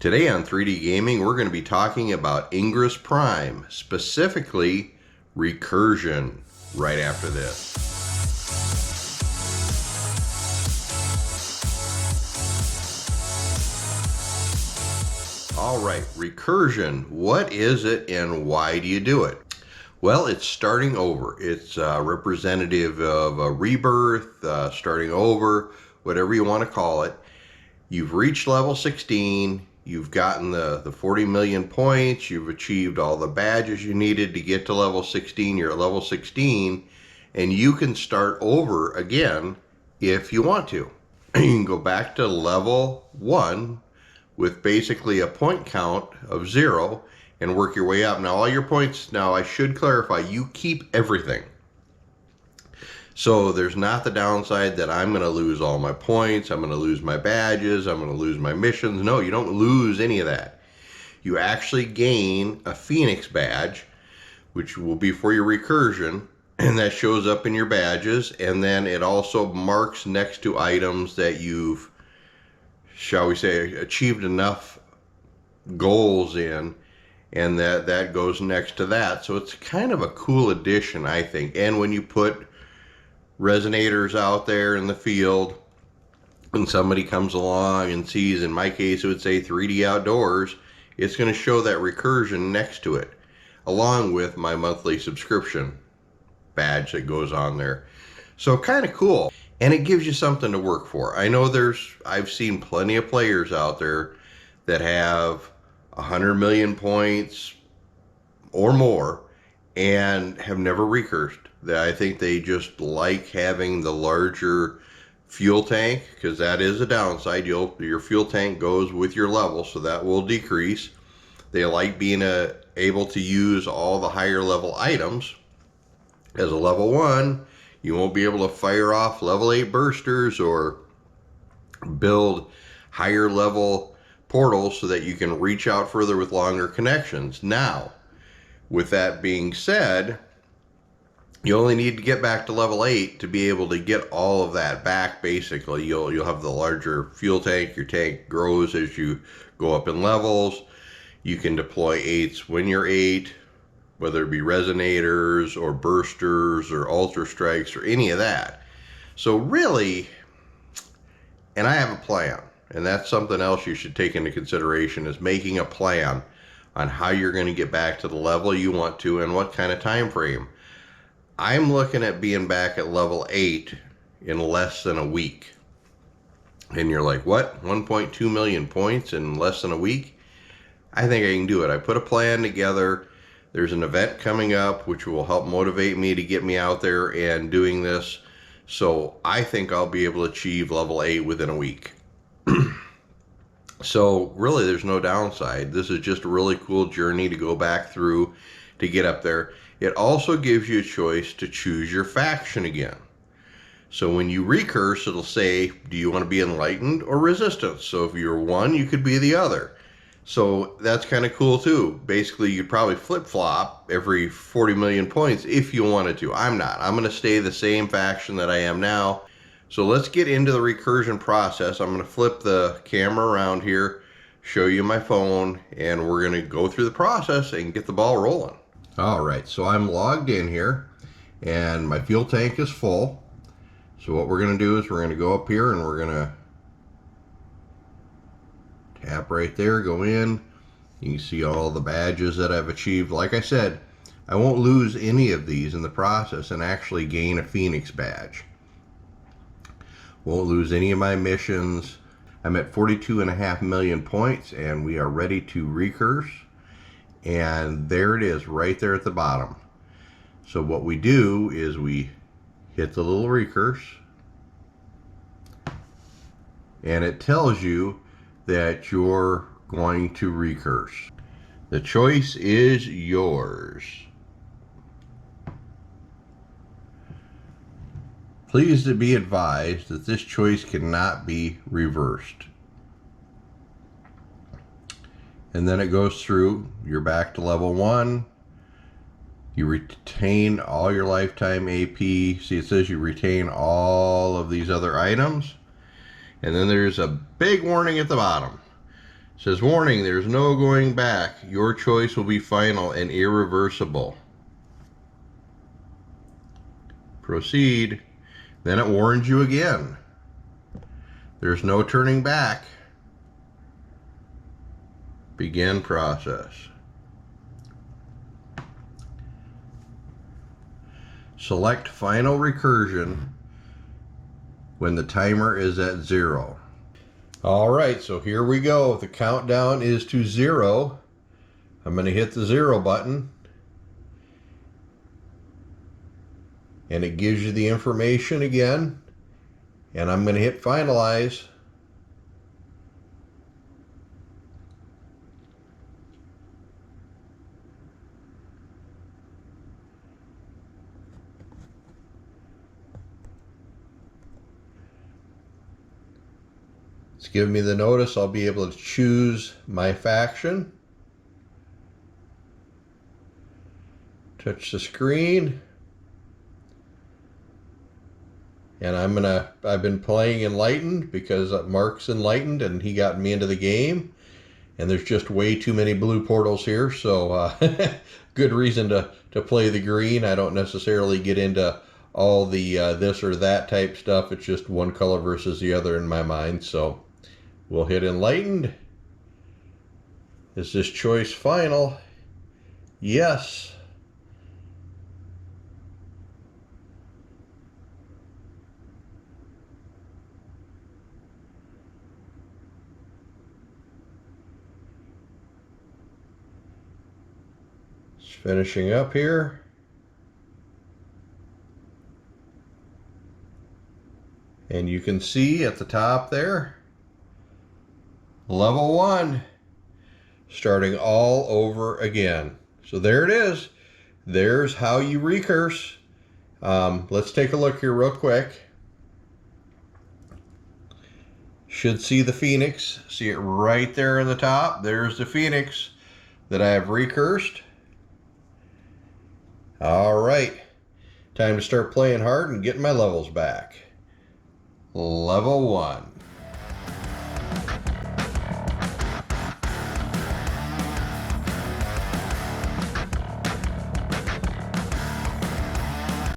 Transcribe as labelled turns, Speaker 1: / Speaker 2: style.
Speaker 1: Today on 3D Gaming, we're going to be talking about Ingress Prime, specifically Recursion, right after this. All right, Recursion, what is it and why do you do it? Well, it's starting over. It's representative of a rebirth, starting over, whatever you want to call it. You've reached level 16, you've gotten the 40 million points, you've achieved all the badges you needed to get to level 16, you're at level 16, and you can start over again if you want to. You can go back to level 1 with basically a point count of 0 and work your way up. Now all your points, now I should clarify, you keep everything. So there's not the downside that I'm going to lose all my points, I'm going to lose my badges, I'm going to lose my missions. No, you don't lose any of that. You actually gain a Phoenix badge, which will be for your recursion, and that shows up in your badges, and then it also marks next to items that you've, shall we say, achieved enough goals in, and that goes next to that. So it's kind of a cool addition, I think. And when you put resonators out there in the field and somebody comes along and sees, in my case it would say 3D Outdoors, it's going to show that recursion next to it along with my monthly subscription badge that goes on there. So kind of cool, and it gives you something to work for. I know I've seen plenty of players out there that have 100 million points or more and have never recursed. I think they just like having the larger fuel tank, because that is a downside. Your fuel tank goes with your level, so that will decrease. They like being able to use all the higher level items. As a level 1, you won't be able to fire off level 8 bursters or build higher level portals so that you can reach out further with longer connections. Now, with that being said, you only need to get back to level 8 to be able to get all of that back. Basically, you'll have the larger fuel tank. Your tank grows as you go up in levels. You can deploy 8s when you're 8, whether it be resonators or bursters or ultra strikes or any of that. So really, and I have a plan, and that's something else you should take into consideration, is making a plan on how you're going to get back to the level you want to and what kind of time frame. I'm looking at being back at level 8 in less than a week. And you're like, what? 1.2 million points in less than a week? I think I can do it. I put a plan together. There's an event coming up which will help motivate me to get me out there and doing this. So I think I'll be able to achieve level 8 within a week. So really there's no downside. This is just a really cool journey to go back through to get up there. It also gives you a choice to choose your faction again. So when you recurse, it'll say, do you want to be enlightened or resistance? So if you're one, you could be the other. So that's kind of cool too. Basically, you'd probably flip-flop every 40 million points if you wanted to. I'm not. I'm going to stay the same faction that I am now. So let's get into the recursion process. I'm going to flip the camera around here, show you my phone, and we're going to go through the process and get the ball rolling. All right, so I'm logged in here and my fuel tank is full. So what we're going to do is we're going to go up here and we're going to tap right there, go in. You can see all the badges that I've achieved. Like I said, I won't lose any of these in the process and actually gain a Phoenix badge. Won't lose any of my missions. I'm at 42.5 million points and we are ready to recurse. And there it is right there at the bottom. So what we do is we hit the little recurse and it tells you that you're going to recurse. The choice is yours. Please to be advised that this choice cannot be reversed. And then it goes through, you're back to level 1. You retain all your lifetime AP. See, it says you retain all of these other items. And then there's a big warning at the bottom. says, warning, there's no going back. Your choice will be final and irreversible. Proceed. Then it warns you again. There's no turning back. Begin process. Select final recursion when the timer is at 0. All right, so here we go. The countdown is to 0. I'm going to hit the 0 button. And it gives you the information again. And I'm going to hit finalize. It's giving me the notice I'll be able to choose my faction. Touch the screen. And I've been playing Enlightened because Mark's Enlightened and he got me into the game. And there's just way too many blue portals here, so good reason to play the green. I don't necessarily get into all the this or that type stuff. It's just one color versus the other in my mind. So we'll hit Enlightened. Is this choice final? Yes. It's finishing up here. And you can see at the top there, level 1, starting all over again. So there it is. There's how you recurse. Let's take a look here real quick. Should see the Phoenix. See it right there in the top. There's the Phoenix that I have recursed. All right. Time to start playing hard and getting my levels back. Level 1.